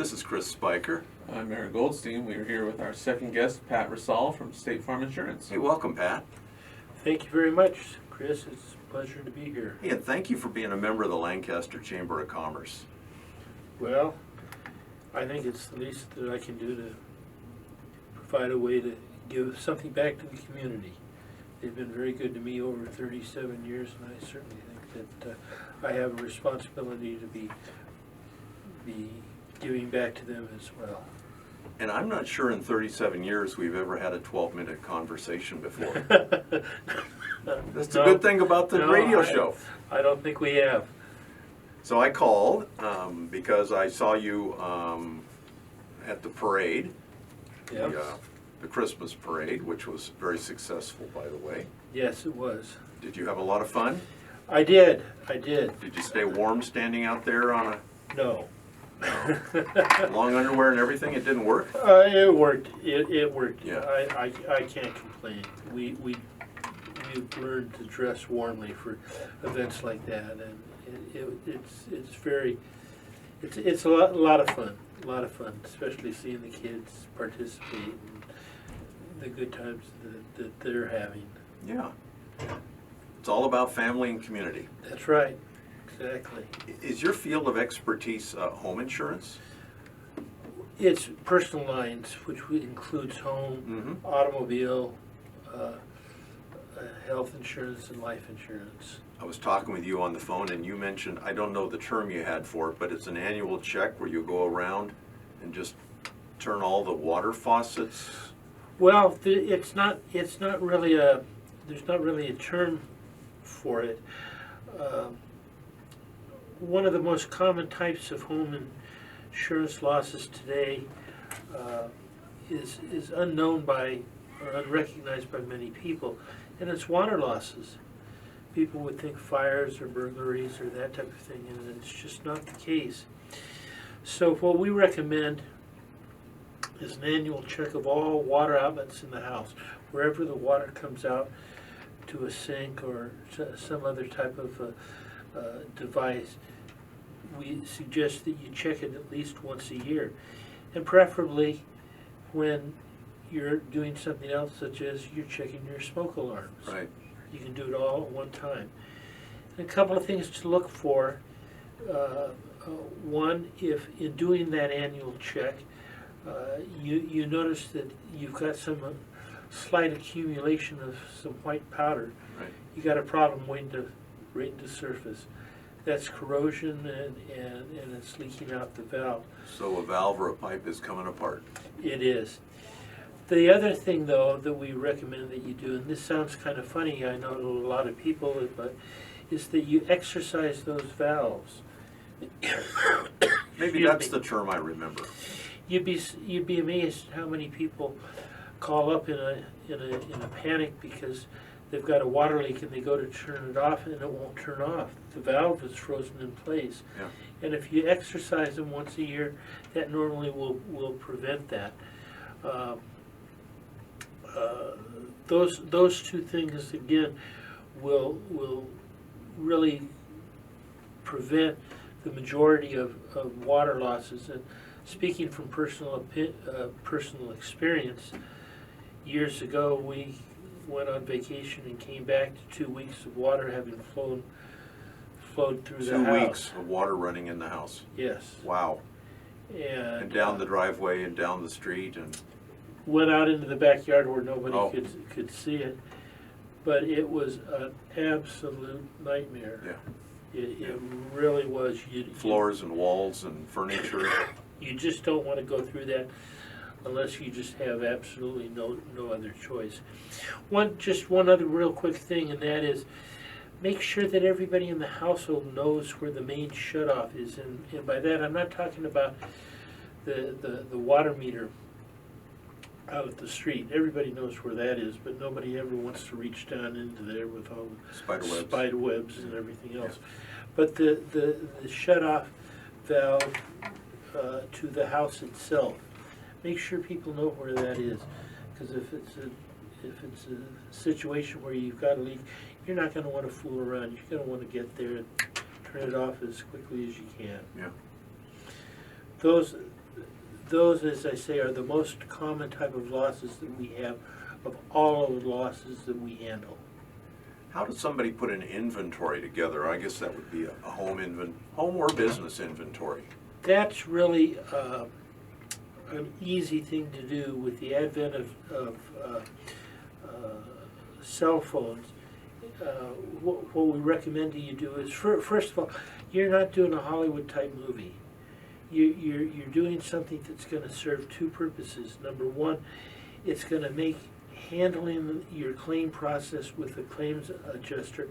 This is Chris Spiker. I'm Aaron Goldstein. We are here with our second guest, Pat Rossall from Statefarm Insurance. Hey, welcome, Pat. Thank you very much, Chris. It's a pleasure to be here. Hey, and thank you for being a member of the Lancaster Chamber of Commerce. Well, I think it's the least that I can do to provide a way to give something back to the community. They've been very good to me over 37 years, and I certainly think that I have a responsibility to be giving back to them as well. And I'm not sure in 37 years we've ever had a 12-minute conversation before. That's a good thing about the radio show. I don't think we have. So I called because I saw you at the parade, Yep. the Christmas parade, which was very successful, by the way. Yes, it was. Did you have a lot of fun? I did. Did you stay warm standing out there on No. a long underwear and everything? It didn't work? It worked. It worked. Yeah. I can't complain. We've learned to dress warmly for events like that, and it's a lot of fun. A lot of fun, especially seeing the kids participate and the good times that they're having. Yeah. It's all about family and community. That's right. Exactly. Is your field of expertise home insurance? It's personal lines, which includes home, automobile, health insurance, and life insurance. I was talking with you on the phone and you mentioned, I don't know the term you had for it, but it's an annual check where you go around and just turn all the water faucets. Well, it's not really there's not really a term for it. One of the most common types of home insurance losses today is unknown by or unrecognized by many people, and it's water losses. People would think fires or burglaries or that type of thing, and it's just not the case. So what we recommend is an annual check of all water outlets in the house. Wherever the water comes out to a sink or some other type of device, we suggest that you check it at least once a year, and preferably when you're doing something else, such as you're checking your smoke alarms. Right. You can do it all at one time. And a couple of things to look for. One, if in doing that annual check, you notice that you've got some slight accumulation of some white powder. Right. You got a problem waiting to surface. That's corrosion and it's leaking out the valve. So a valve or a pipe is coming apart. It is. The other thing, though, that we recommend that you do, and this sounds kind of funny, I know to a lot of people, but is that you exercise those valves. Maybe that's the term I remember. You'd be amazed how many people call up in a panic because they've got a water leak and they go to turn it off and it won't turn off. The valve is frozen in place. Yeah. And if you exercise them once a year, that normally will prevent that. Those two things again will really prevent the majority of water losses. And speaking from personal experience, years ago we went on vacation and came back to 2 weeks of water having flowed through the house. 2 weeks of water running in the house. Yes. Wow. And down the driveway and down the street and went out into the backyard where nobody Oh. could see it, but it was an absolute nightmare. Yeah. It really was. Floors and walls and furniture. You just don't want to go through that unless you just have absolutely no other choice. Just one other real quick thing, and that is make sure that everybody in the household knows where the main shutoff is, and by that I'm not talking about the water meter out at the street. Everybody knows where that is, but nobody ever wants to reach down into there with all the spider webs and everything else. Yeah. But the shut-off valve to the house itself, make sure people know where that is, because if it's a situation where you've got a leak, you're not going to want to fool around. You're going to want to get there and turn it off as quickly as you can. Yeah. Those those, as I say, are the most common type of losses that we have of all of the losses that we handle. How does somebody put an inventory together? I guess that would be a home or business inventory. That's really an easy thing to do with the advent of cell phones. What we recommend to you do is, first of all, you're not doing a Hollywood type movie. You're doing something that's going to serve two purposes. Number one, it's going to make handling your claim process with the claims adjuster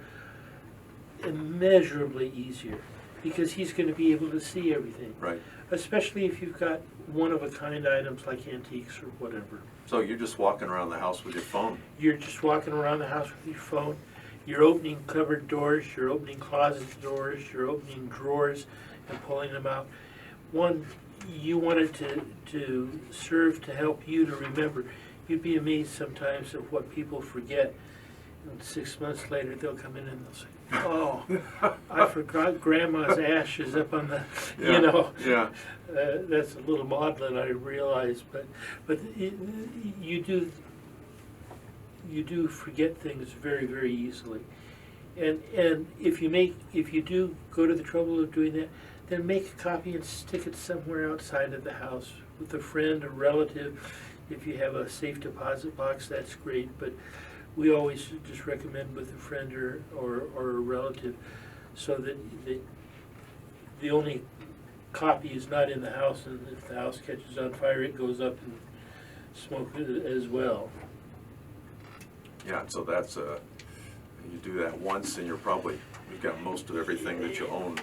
immeasurably easier, because he's going to be able to see everything. Right. Especially if you've got one-of-a-kind items like antiques or whatever. So you're just walking around the house with your phone. You're just walking around the house with your phone. You're opening cupboard doors, you're opening closet doors, you're opening drawers and pulling them out. One, you want it to serve to help you to remember. You'd be amazed sometimes at what people forget. And 6 months later, they'll come in and they'll say, "Oh, I forgot Grandma's ashes up on the," Yeah, you know. yeah. That's a little maudlin, I realize, but you do forget things very, very easily. And if you do go to the trouble of doing that, then make a copy and stick it somewhere outside of the house with a friend, a relative. If you have a safe deposit box, that's great, but we always just recommend with a friend or a relative, so that the only copy is not in the house, and if the house catches on fire, it goes up in smoke as well. Yeah, so that's you do that once and you've got most of everything that you own.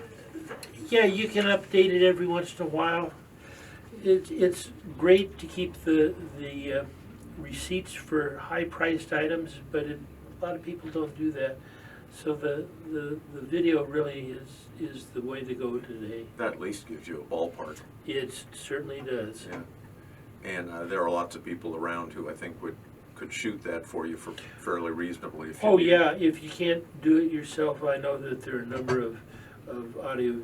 Yeah, you can update it every once in a while. It's great to keep the receipts for high-priced items, but a lot of people don't do that. So the video really is the way to go today. That at least gives you a ballpark. It certainly does. Yeah. And there are lots of people around who I think could shoot that for you for fairly reasonably. If you Oh need yeah, if you can't do it yourself, I know that there are a number of audio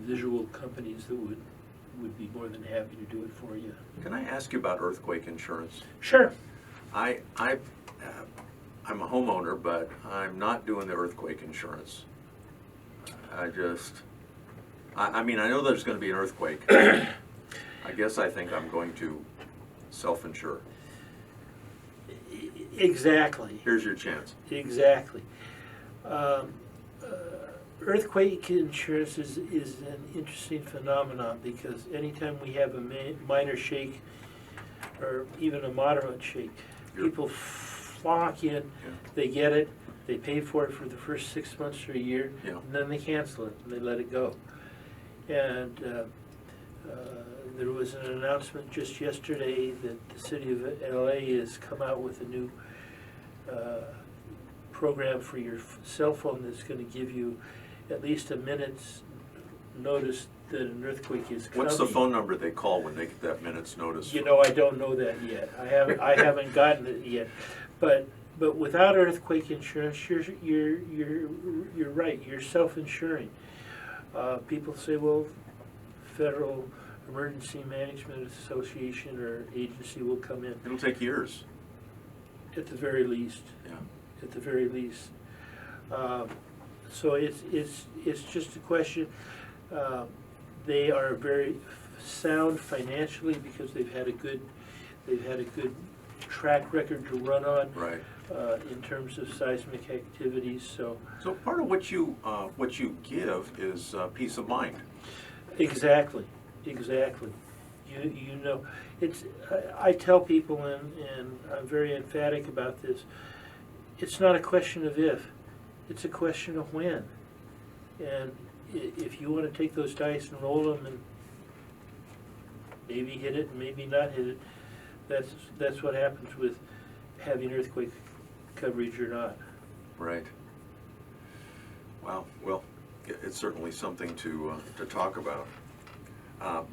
visual companies that would be more than happy to do it for you. Can I ask you about earthquake insurance? Sure. I'm a homeowner, but I'm not doing the earthquake insurance. I mean, I know there's going to be an earthquake. I guess I think I'm going to self-insure. Exactly. Here's your chance. Exactly. Earthquake insurance is an interesting phenomenon, because anytime we have a minor shake or even a moderate shake, people flock in, they get it, they pay for it for the first 6 months or a year, Yeah. and then they cancel it and they let it go. And there was an announcement just yesterday that the city of LA has come out with a new program for your cell phone that's going to give you at least a minute's notice that an earthquake is coming. What's the phone number they call when they get that minute's notice? You know, I don't know that yet. I haven't gotten it yet. But without earthquake insurance, you're right. You're self-insuring. People say, well, Federal Emergency Management Association or agency will come in. It'll take years. At the very least. Yeah. At the very least. So it's just a question. They are very sound financially because they've had a good track record to run on. Right. In terms of seismic activities. So part of what you give is peace of mind. exactly. You know, it's I tell people, and I'm very emphatic about this. It's not a question of if, it's a question of when. And if you want to take those dice and roll them and maybe hit it and maybe not hit it, that's what happens with having earthquake coverage or not. Right. Wow. Well, it's certainly something to talk about.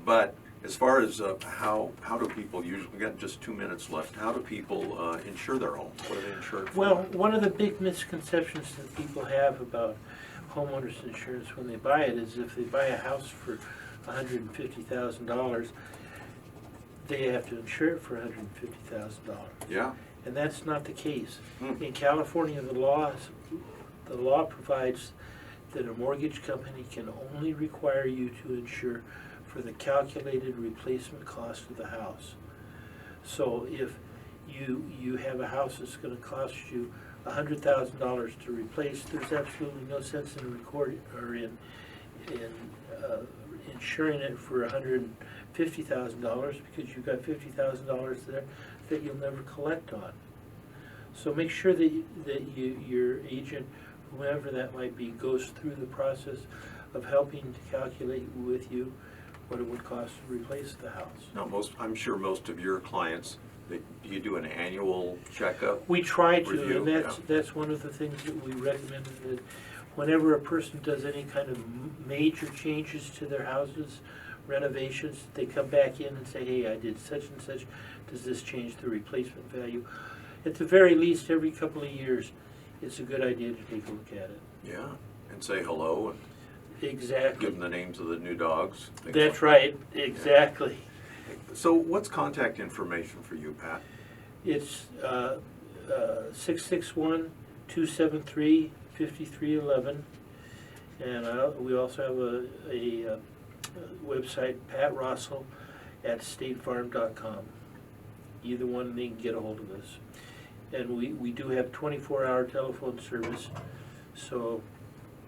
But as far as how do people usually, we got just 2 minutes left, how do people insure their home? What are they insured for? Well, one of the big misconceptions that people have about homeowners insurance when they buy it is if they buy a house for $150,000, they have to insure it for $150,000. Yeah. And that's not the case. Hmm. In California, the law provides that a mortgage company can only require you to insure for the calculated replacement cost of the house. So if you have a house that's going to cost you $100,000 to replace, there's absolutely no sense in recording or in insuring it for $150,000 because you've got $50,000 there that you'll never collect on. So make sure that your agent, whoever that might be, goes through the process of helping to calculate with you what it would cost to replace the house. Now, I'm sure most of your clients, you do an annual checkup. We try to, Review, and that's one of the things that we recommend, that whenever a person does any kind of major changes to their houses, renovations, they come back in and say, hey, I did such and such, does this change the replacement value? At the very least, every couple of years, it's a good idea to take a look at it. Yeah, and say hello and Exactly. give them the names of the new dogs. things That's like- right, exactly. So what's contact information for you, Pat? It's 661-273-5311, and we also have a website, Pat Rossall at statefarm.com. Either one, they can get a hold of us. And we do have 24-hour telephone service, so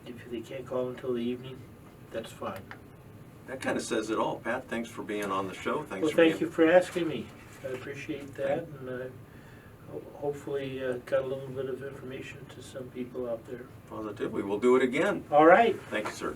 if they can't call until the evening, that's fine. That kind of says it all. Pat, thanks for being on the show. Well, thank you for asking me. I appreciate that, and hopefully got a little bit of information to some people out there. Positively. We'll do it again. All right. Thank you, sir.